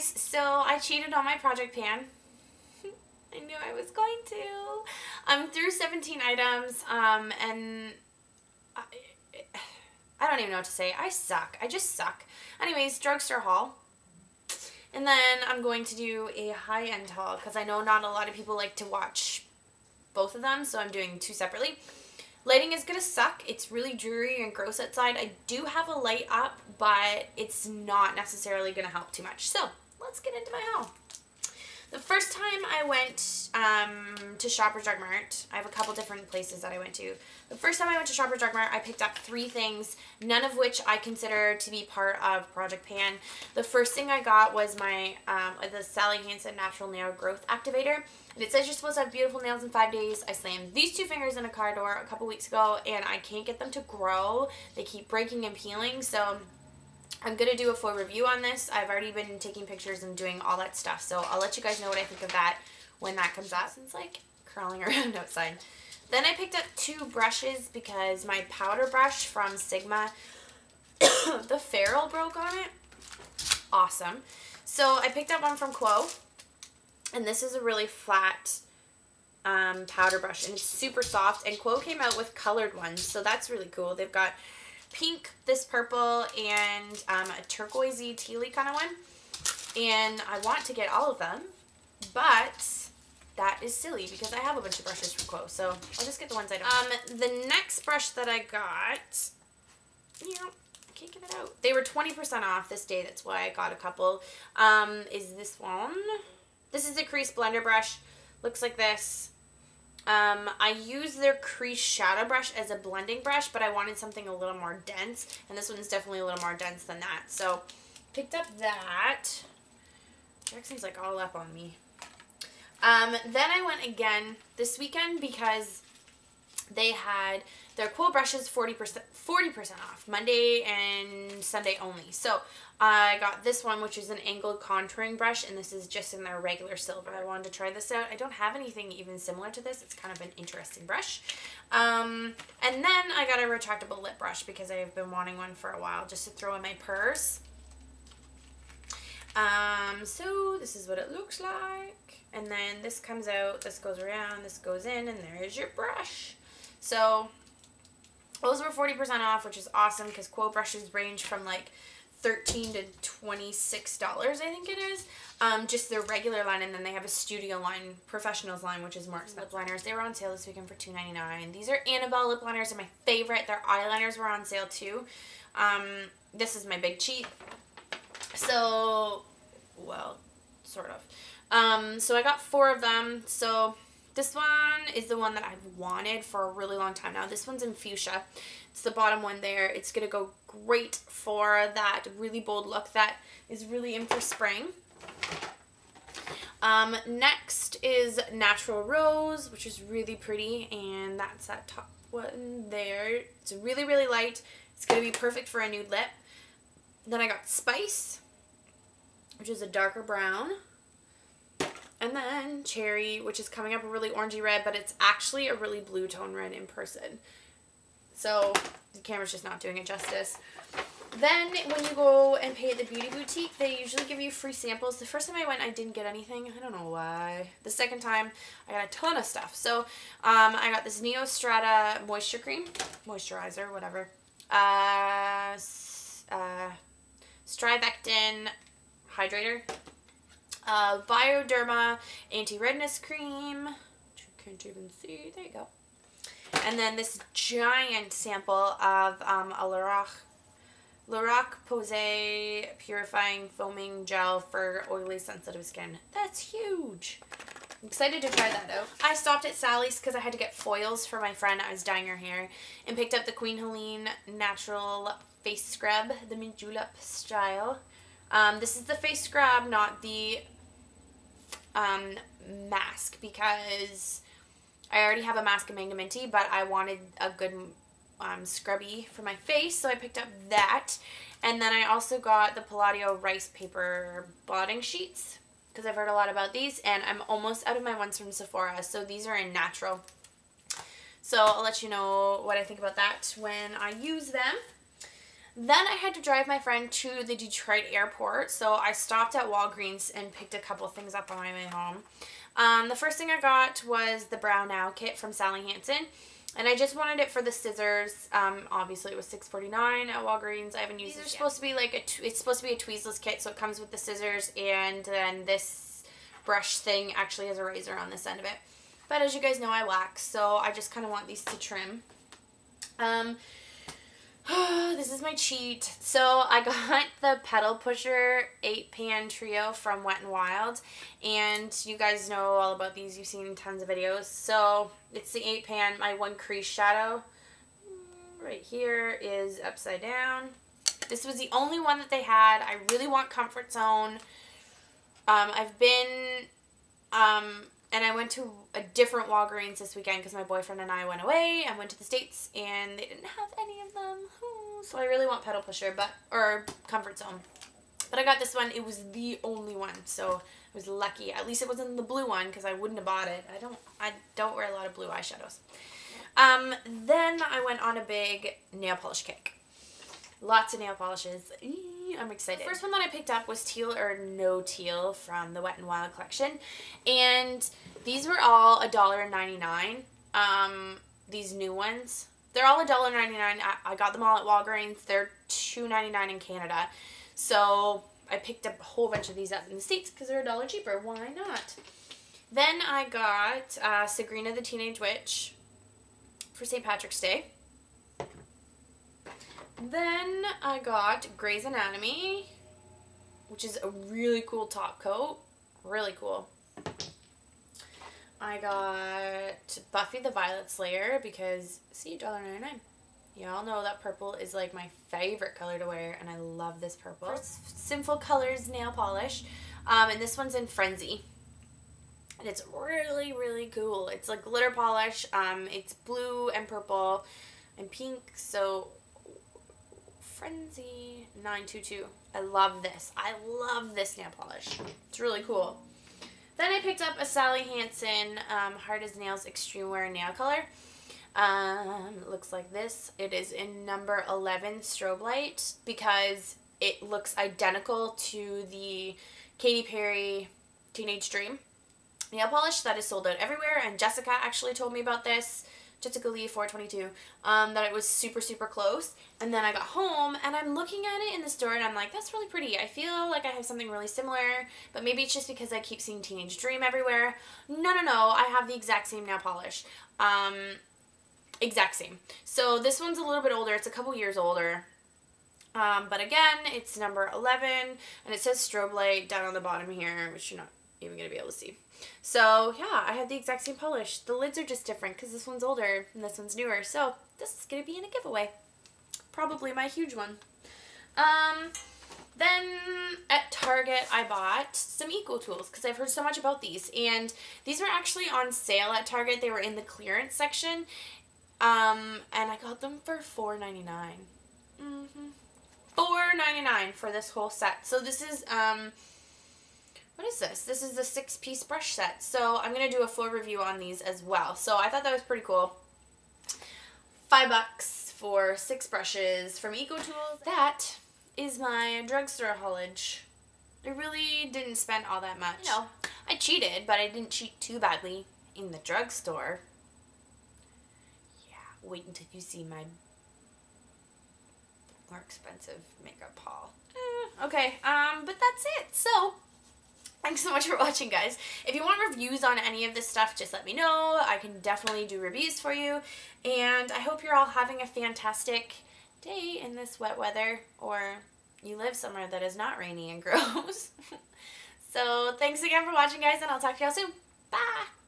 guys, so I cheated on my project pan. I knew I was going to. I'm through 17 items, and I don't even know what to say. I suck. I just suck. Anyways, drugstore haul. And then I'm going to do a high-end haul because I know not a lot of people like to watch both of them, so I'm doing two separately. Lighting is going to suck. It's really dreary and gross outside. I do have a light up, but it's not necessarily going to help too much. So, let's get into my haul. The first time I went to Shoppers Drug Mart, I have a couple different places that I went to. The first time I went to Shoppers Drug Mart, I picked up 3 things, none of which I consider to be part of Project Pan. The first thing I got was my the Sally Hansen Natural Nail Growth Activator. And it says you're supposed to have beautiful nails in 5 days. I slammed these 2 fingers in a car door a couple weeks ago, and I can't get them to grow. They keep breaking and peeling, so I'm going to do a full review on this. I've already been taking pictures and doing all that stuff, so I'll let you guys know what I think of that when that comes out. It's like crawling around outside. Then I picked up 2 brushes because my powder brush from Sigma, the ferrule broke on it. Awesome. So I picked up one from Quo, and this is a really flat powder brush, and it's super soft, and Quo came out with colored ones, so that's really cool. They've got pink, this purple, and a turquoisey, tealy kind of one. And I want to get all of them, but that is silly because I have a bunch of brushes from Quo, so I'll just get the ones I don't. The next brush that I got, I can't get it out. They were 20% off this day, that's why I got a couple. Is this one. This is a crease blender brush. Looks like this. I use their crease shadow brush as a blending brush, but I wanted something a little more dense, and this one's definitely a little more dense than that. So, picked up that. Jackson's like all up on me. Then I went again this weekend because they had their Quo brushes 40% off, Monday and Sunday only. So, I got this one, which is an angled contouring brush, and this is just in their regular silver. I wanted to try this out. I don't have anything even similar to this. It's kind of an interesting brush. And then I got a retractable lip brush because I've been wanting one for a while just to throw in my purse. So this is what it looks like. And then this comes out, this goes around, this goes in, and there's your brush. So those were 40% off, which is awesome because Quo brushes range from like $13 to $26, I think it is. Just their regular line, and then they have a studio line, professionals line, which is more expensive. Lip liners, they were on sale this weekend for $2.99. These are Annabelle lip liners. They're my favorite. Their eyeliners were on sale too. This is my big cheat. So, well, sort of. So I got 4 of them. So this one is the one that I've wanted for a really long time now. This one's in fuchsia. It's the bottom one there. It's going to go great for that really bold look that is really in for spring. Next is Natural Rose, which is really pretty, and that's that top one there. It's really, really light. It's going to be perfect for a nude lip. Then I got Spice, which is a darker brown. And then Cherry, which is coming up a really orangey red, but it's actually a really blue tone red in person. So the camera's just not doing it justice. Then when you go and pay at the beauty boutique, they usually give you free samples. The first time I went, I didn't get anything. I don't know why. The second time, I got a ton of stuff. So I got this Neo Strata moisture cream, moisturizer, whatever. Strivectin hydrator. Bioderma anti-redness cream, which you can't even see. There you go. And then this giant sample of a Lorac Posay Purifying Foaming Gel for oily sensitive skin. That's huge. I'm excited to try that out. I stopped at Sally's because I had to get foils for my friend. I was dyeing her hair, and picked up the Queen Helene Natural Face Scrub, the mint julep style. This is the face scrub, not the mask, because I already have a mask of Mango Minty, but I wanted a good scrubby for my face, so I picked up that. And then I also got the Palladio rice paper blotting sheets, because I've heard a lot about these, and I'm almost out of my ones from Sephora, so these are in natural. So I'll let you know what I think about that when I use them. Then I had to drive my friend to the Detroit airport, so I stopped at Walgreens and picked a couple things up on my way home. The first thing I got was the Brow Now kit from Sally Hansen, and I just wanted it for the scissors. Obviously it was $6.49 at Walgreens. I haven't used it yet. These are supposed to be like it's supposed to be a tweezless kit, so it comes with the scissors, and then this brush thing actually has a razor on this end of it. But as you guys know, I wax, so I just kind of want these to trim. This is my cheat. So I got the Pedal Pusher 8-pan trio from Wet n Wild, and you guys know all about these. You've seen tons of videos. So it's the 8-pan. My one crease shadow right here is upside down. This was the only one that they had. I really want Comfort Zone. I've been and I went to a different Walgreens this weekend because my boyfriend and I went away and went to the States, and they didn't have any of them. So I really want Pedal Pusher, or Comfort Zone. But I got this one. It was the only one, so I was lucky. At least it wasn't the blue one because I wouldn't have bought it. I don't wear a lot of blue eyeshadows. Then I went on a big nail polish kick. Lots of nail polishes. I'm excited. The first one that I picked up was Teal or No Teal from the Wet n Wild collection. And these were all $1.99. These new ones. They're all $1.99. I got them all at Walgreens. They're $2.99 in Canada. So I picked up a whole bunch of these up in the States because they're $1 cheaper. Why not? Then I got Sabrina the Teenage Witch for St. Patrick's Day. Then I got Grey's Anatomy, which is a really cool top coat. Really cool. I got Buffy the Violet Slayer because, see, $1.99. Y'all know that purple is like my favorite color to wear, and I love this purple. It's Sinful Colors nail polish, and this one's in Frenzy. And it's really, really cool. It's like glitter polish. It's blue and purple and pink, so Frenzy 922. I love this. I love this nail polish. It's really cool. Then I picked up a Sally Hansen Hard as Nails Extreme Wear Nail Color. It looks like this. It is in number 11 Strobe Light because it looks identical to the Katy Perry Teenage Dream nail polish that is sold out everywhere, and Jessica actually told me about this. Jessica Lee 422, that it was super, super close. And then I got home and I'm looking at it in the store and I'm like, that's really pretty. I feel like I have something really similar, but maybe it's just because I keep seeing Teenage Dream everywhere. No. I have the exact same nail polish. Exact same. So this one's a little bit older. It's a couple years older. But again, it's number 11 and it says Strobe Light down on the bottom here, which you're not even going to be able to see. So yeah, I have the exact same polish. The lids are just different because this one's older and this one's newer. So this is going to be in a giveaway. Probably my huge one. Then at Target I bought some Eco Tools because I've heard so much about these. And these were actually on sale at Target. They were in the clearance section. And I got them for $4.99. $4.99 for this whole set. So this is what is this? This is the 6-piece brush set. So I'm going to do a full review on these as well. So I thought that was pretty cool. $5 for 6 brushes from Eco Tools. That is my drugstore haulage. I really didn't spend all that much. You know, I cheated, but I didn't cheat too badly in the drugstore. Yeah, wait until you see my more expensive makeup haul. Okay, but that's it. So thanks so much for watching, guys. If you want reviews on any of this stuff, just let me know. I can definitely do reviews for you. And I hope you're all having a fantastic day in this wet weather, or you live somewhere that is not rainy and gross. So thanks again for watching, guys, and I'll talk to y'all soon. Bye!